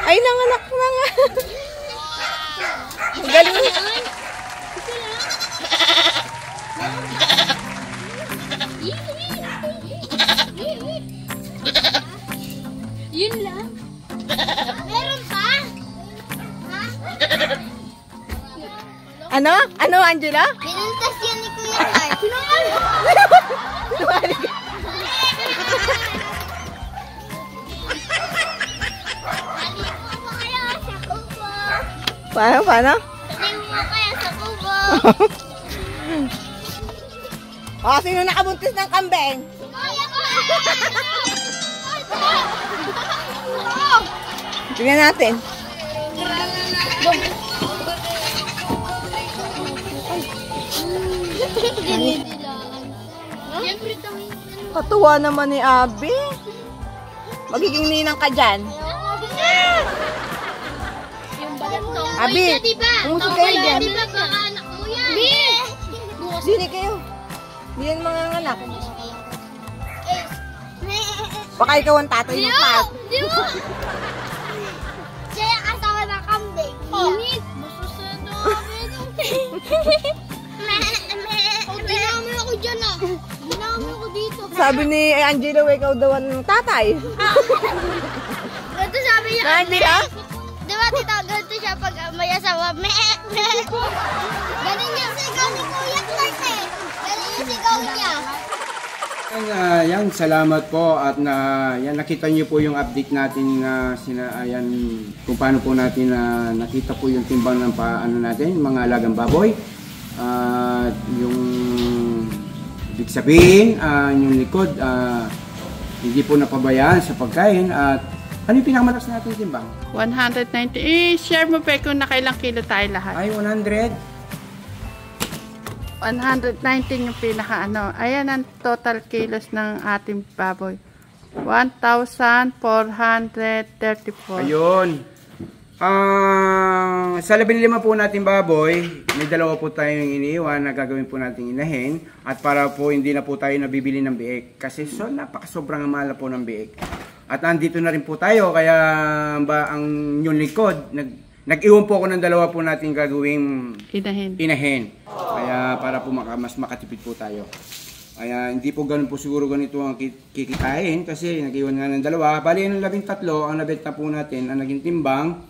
Ay, nanganak na nga. Galing mo. Yun lang. Meron pa? Ha? Ano? Ano, Angela? Pinuntas yan ni Kuya Mark. Sinungaling ka. Halika mo kaya sa kubo. Paano? Halika mo kaya sa kubo. O, sino nakabuntis ng kambing? Kuya ko! Tingnan natin. Siyempre tangin. Katuwa naman ni Abby. Magiging ninang ka dyan. Yung balat ng Abi, diba? umusog kayo dyan. Diba baka anak mo yan? Sini kayo. Hindi yan mga anak. Baka ikaw ang tatay ng kat. Di mo! Siya yung asawa ng kambing. Init! Masusunod kami. Dinami ako dyan ah. Dinami ako dito. Sabi ni Angela, ikaw daw ang tatay. Ganito sabi niya. Angela? Di ba tita, ganito siya pag may asawa. Ganun yung sigaw ni Kuya Clark eh. Ganun yung sigaw niya. Yan, salamat po at yan, nakita niyo po yung update natin na kung paano po natin nakita po yung timbang ng paano natin, mga alagang baboy. Yung ibig sabihin, yung likod, hindi po napabayaan sa pagkain at ano yung pinakamataas natin timbang? 190. I-share mo pa kung nakailang kilo tayo lahat. Ay, 100. 119 yung pinaka ano. Ayan ang total kilos ng ating baboy. 1,434. Ayun. Sa 15 po natin baboy, may dalawa po tayong iniiwan na gagawin po natin inahin. At para po hindi na po tayo nabibili ng biik. Kasi napakasobrang mahal po ng biik. At andito na rin po tayo. Kaya ang yung likod, nag-iwan po ako ng dalawa po natin gagawing inahin. Kaya para po mas makatipid po tayo. Kaya hindi po ganun po siguro ganito ang kikitain kasi nag-iwan nga ng dalawa. Bali ng 13, ang nabenta po natin, ang naging timbang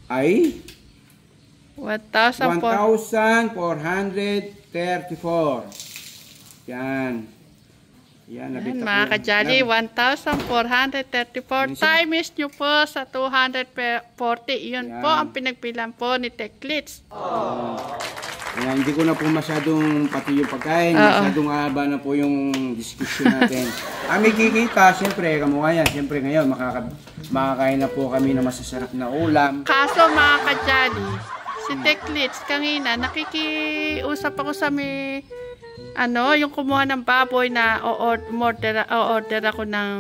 ay 1,434. Yan. Yan, mga kajali, 1,434 times nyo po sa 240. Yun po ang pinagpilan po ni Teklits. Ayan, hindi ko na po masyadong pati yung pagkain, masyadong haba na po yung discussion natin. May kikita, siyempre, kamukha yan. Siyempre ngayon, makakain na po kami ng masasarap na ulam. Kaso mga kajali, si Teklits, kanina, nakikiusap ako sa yung kumuha ng baboy na o-order ako ng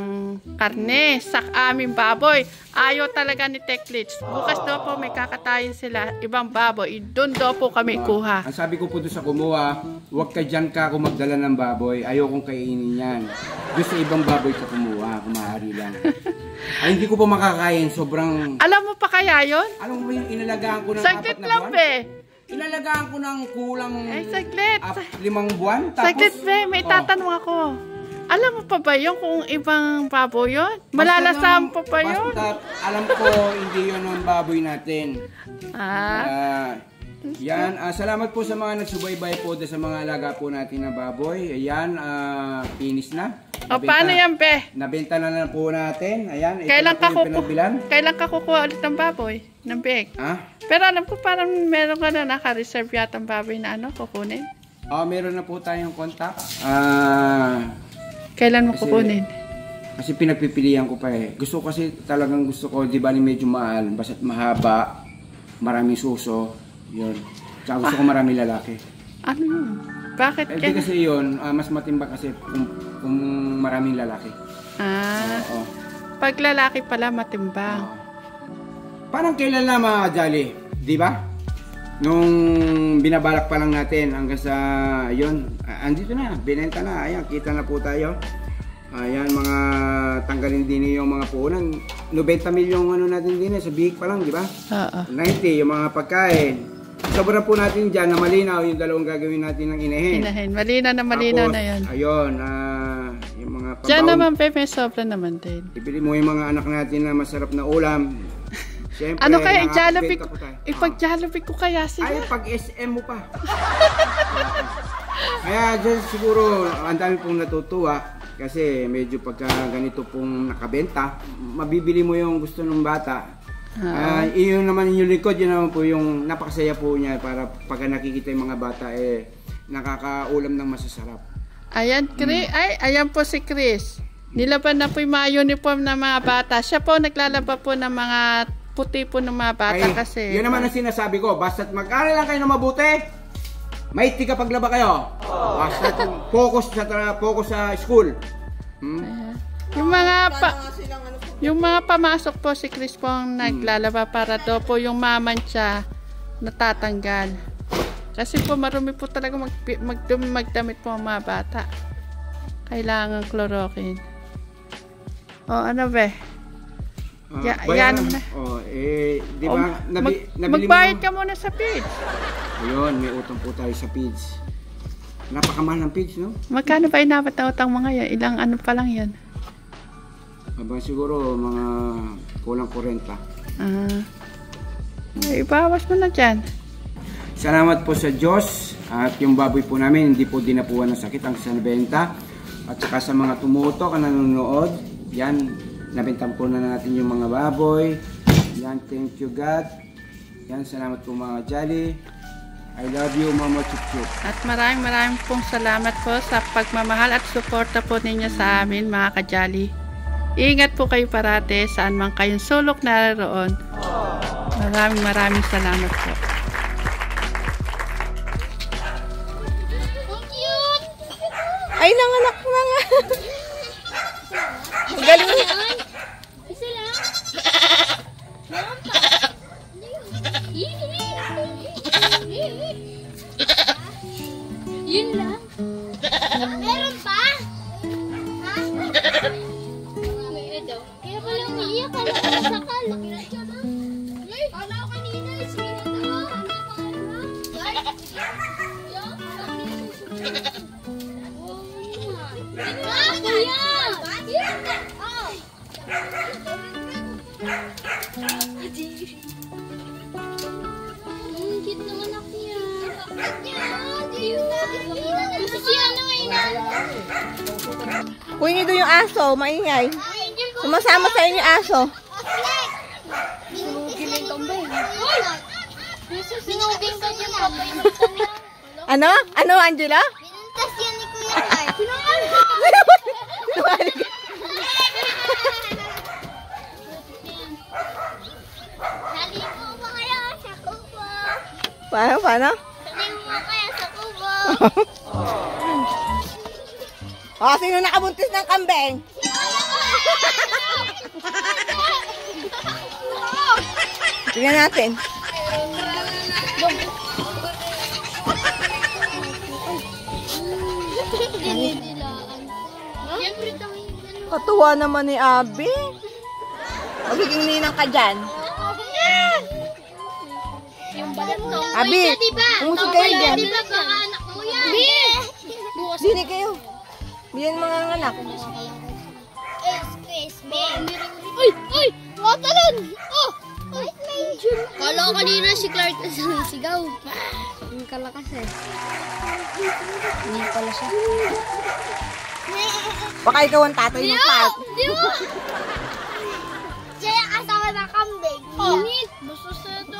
karne sa aming baboy. Ayaw talaga ni Teklits. Bukas daw po may kakatayin sila, ibang baboy. Doon daw po kami kuha. Ang sabi ko po doon sa kumuha, huwag ka dyan ka kung magdala ng baboy. Ayaw kong kainin yan. Doon sa ibang baboy ka kumuha, kung maaari lang. Ay, hindi ko po makakain. Sobrang... Alam mo pa kaya yon? Alam mo ba yung inalagaan ko ng 4 na buwan? Saglit lang, be. Inalagaan ko ng kulang 5 buwan. Tapos, saglit, be. May tatanong ako. Alam mo pa ba yun kung ibang baboy yun? Malalasam pa ba yun? Basta alam ko hindi yun ang baboy natin. Yan, salamat po sa mga nagsubaybay po sa mga alaga po natin na baboy. Ayan, finish na. O, paano yan, be? Nabenta na po natin. Ayan, Kailan ka kukuha ulit ng baboy? Ng biik? Pero alam ko parang meron ka na naka-reserve yata ng baboy na kukunin. Meron na po tayong contact. Kailan mo kukunin? Kasi pinagpipilian ko pa eh. Gusto ko, di ba medyo mahal, basta't mahaba, maraming suso, yun. Tsaka gusto ko maraming lalaki. Ano yun? Bakit Hindi kasi yun, mas matimbang kasi kung maraming lalaki. Pag lalaki pala matimbang. Parang kailan na mga Jolly, di ba? Nung binabalak pa lang natin hanggang sa yun, andito na, binenta na, ayan, kita na po tayo. Ayan, mga tanggalin din yung mga puhunan. 90 milyong ano natin din sa bihik pa lang, di ba? Oo. 90 yung mga pagkain. Sobra po natin dyan na malinaw yung dalawang gagawin natin ng inahin. Inahin. Malinaw na yun. Ayun, yung mga pambaon. Diyan naman, Pepe, sobra naman din. Ibili mo yung mga anak natin na masarap na ulam. Siyempre, Ano kaya, i-Jollibee nakakabenta po tayo. ipag-Jollibee ko kaya sila? Ay, pag-SM mo pa. Kaya dyan siguro, ang dami pong natutuwa. Kasi medyo pagka ganito pong nakabenta, mabibili mo yung gusto ng bata. Iyon naman yung likod, yun naman po yung napakasaya po niya para pagka nakikita yung mga bata, nakakaulam ng masasarap. Ayan, ayan po si Chris. Nilaban na po yung mga uniform ng mga bata. Siya po naglalaba po ng mga puti po ng mga bata kasi. Yun naman ang sinasabi ko, basta't mag-aral lang kayo na mabuti, may tika paglaba kayo. Basta focus sa school. Yung mga pamasok po si Chris po ang naglalaba para daw po yung mamancha natatanggal. Kasi po marumi po talaga magdamit po ang mga bata. Kailangan chloroquine. O ano ba? Yan na. Di ba? Magbayad ka muna sa page. Ayun, may utang po tayo sa page. Napakamahal ng page, no? Magkano ba inapat na utang mga yan? Ilang ano pa lang yan? Siguro mga kulang 40. Ibawas mo na dyan. Salamat po sa Diyos at yung baboy po namin hindi po dinapuan ng sakit ang sanibenta at saka sa mga tumutok na nanonood. Yan, nabenta po na natin yung mga baboy. Yan, thank you God. Yan, salamat po mga Jolly. I love you, Mama Chup Chup. At maraming pong salamat po sa pagmamahal at suporta po ninyo sa amin, mga ka-Jolly. Ingat po kayo parate saan man kayong sulok naroon. Maraming salamat po. Ay, nanganak na nga. Galing mo. Isa lang. Meron pa. Yun lang. Meron pa? Ha? Kaya pala umiiyak ka lang sa sakal. Kala ko kanina. Cute naman ako yan. Si ano ngayon? Kuya niyo doon yung aso, maingay. Sumasama sa inyo yung aso. Sinugin ka niya pa. Ano? Ano, Angela? Pinuntas yan ni Kuya Lai. Sinungaling ka. Naligo ba kaya sa kubo? Paano? Naligo ba kaya sa kubo? Sino nakabuntis ng kambing? Tingnan natin. Katuwa naman ni Abby. Magiging ninang ka dyan. Yung balat to. Abi, umusog kayo dyan. Di ba baka anak mo yan? Dini kayo. Biyan mga anak. Space, Uy! Uy! Watalon! Oh! Kala ko kanina si Clark sigaw. Ang kalakas eh. Hindi pala siya. Baka ikaw ang tatay ng Clark. Di mo! Siya kasama ng kambing. Init! Basta sa ito.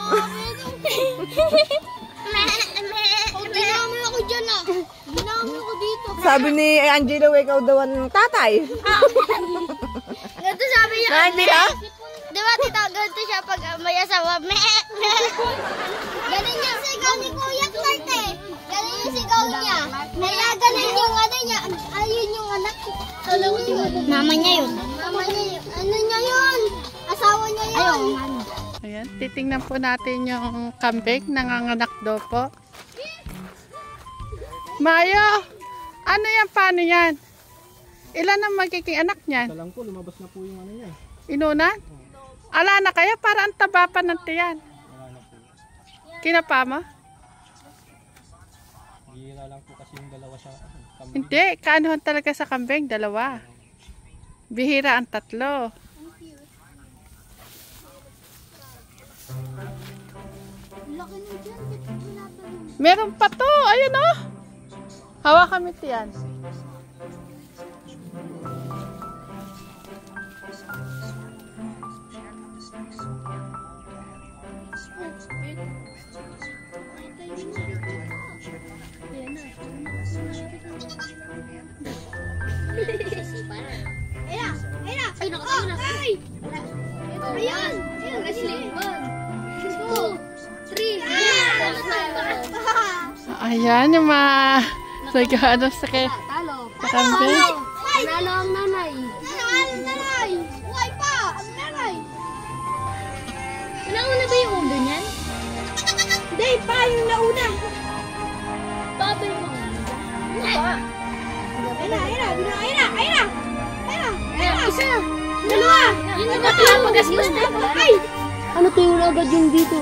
Dinami ako dyan ah. Dinami ako dito. Sabi ni Angela, ikaw daw ang tatay. Ganito sabi niya. Angela? Di ba tita, ganito siya pag may asawa. Galing yung sigaw ni Kuya Clark eh. Galing yung sigaw niya. Kaya galing yung ano niya. Ayun yung anak. Mama niya yun. Mama niya yun. Ano niya yun? Asawa niya yun. Ayan, titingnan po natin yung kambing, nanganganak daw po. Mayo, ano yan, paano yan? Ilan ang magiging anak niyan? Isa lang po, lumabas na po yung ano niya. Inunan? Ala na kayo, para ang taba pa ng tiyan. Wala na po. Kinapa mo? Bihira lang po kasi yung dalawa siya. Kambing. Hindi, kaanuhan talaga sa kambing, dalawa. Bihira ang tatlo. Laki na dyan. Wala pa rin. Meron pa to, ayun oh. Hawakan mo tiyan. Ayan! Ayan! Ay, nakatayo na! Ay! Ayan! Ayan! Wrestling! 1, 2, 3! Ayan yung mga nag-ano sa Talo! kambing. Nanalo ang nanay! Nanalo nanay! Buhay pa! Ang nanay! Nauna ba yung undo niyan? Hindi pa! Yung nauna! Babay mo! Pa! Ayun na! Ayun na! Ayun na! Ayun na! Ayun na! Ayun na! Isa! Dalawa! Yun na pinapagasgas na! Ay! Ano to yung agad yung dito?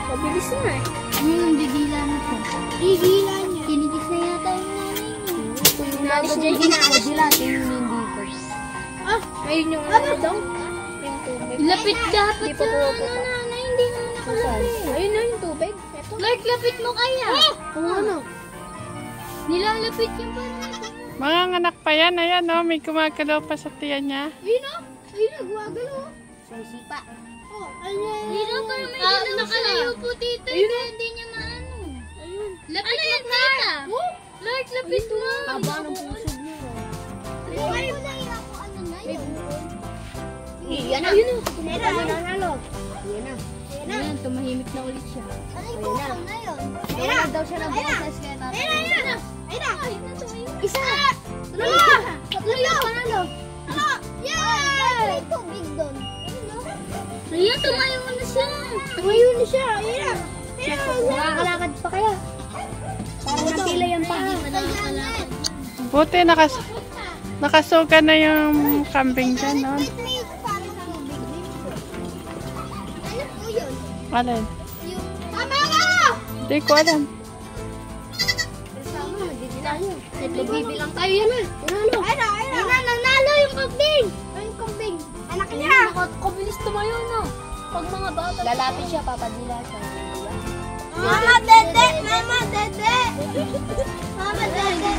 Pabilis na eh. Yung digila na po. Digila niya. Tinigis na yata yung nanay niya. Yung agad yung ginagila, tingin hindi ko. Ah! Ayun yung ano daw? Lapit dapat sa nanay. Hindi naman nakalapit. Ayun na yung tubig. Clark, lapit mo kaya. Kung ano? Nilalapit yung parang. Mga anak pa yan, ayan oh, may gumagalaw pa sa tiyan niya. Ayun o. Ayun na, guwagalo. Sisipa. Oh, ayun. Ayun o, parang may dilaw nakalayo po dito. Ayun o. Hindi niya maano. Ayun. Lapit mo tita. Clark, lapit mo. Haba ng pusog niya. Ay, wala ako ano na yun. Yan na. Ayun o. Ito na nanalo. Yan na. Ayan, tumahimik na ulit siya. Ano yung kukaw na yun? Ayun daw siya ng boses kaya tatay. Ayun na! Ayun na! Isa! Dalawa! Tatlo yun! Panalo! Ano? Yay! May tubig doon. Ayun, tumayo na siya! Tumayo na siya! Ayun na! Nakakalakad pa kaya? Parang napila yan pa. Buti nakasuga na yung kambing dyan, no? Wait, may parang tubig. Ano po yun? Alin? Tama ka! Hindi ko alam. Kasama, nagbibilang. Nagbibilang tayo yan eh. Nanalo. Ayun na! Ayun na! Nanalo yung kambing! Ayun yung kambing! Anak niya! Nakakabilis tumayo no. Pag mga bata. Lalapit siya, papadila siya. Mama Dede! Mama Dede! Mama Dede!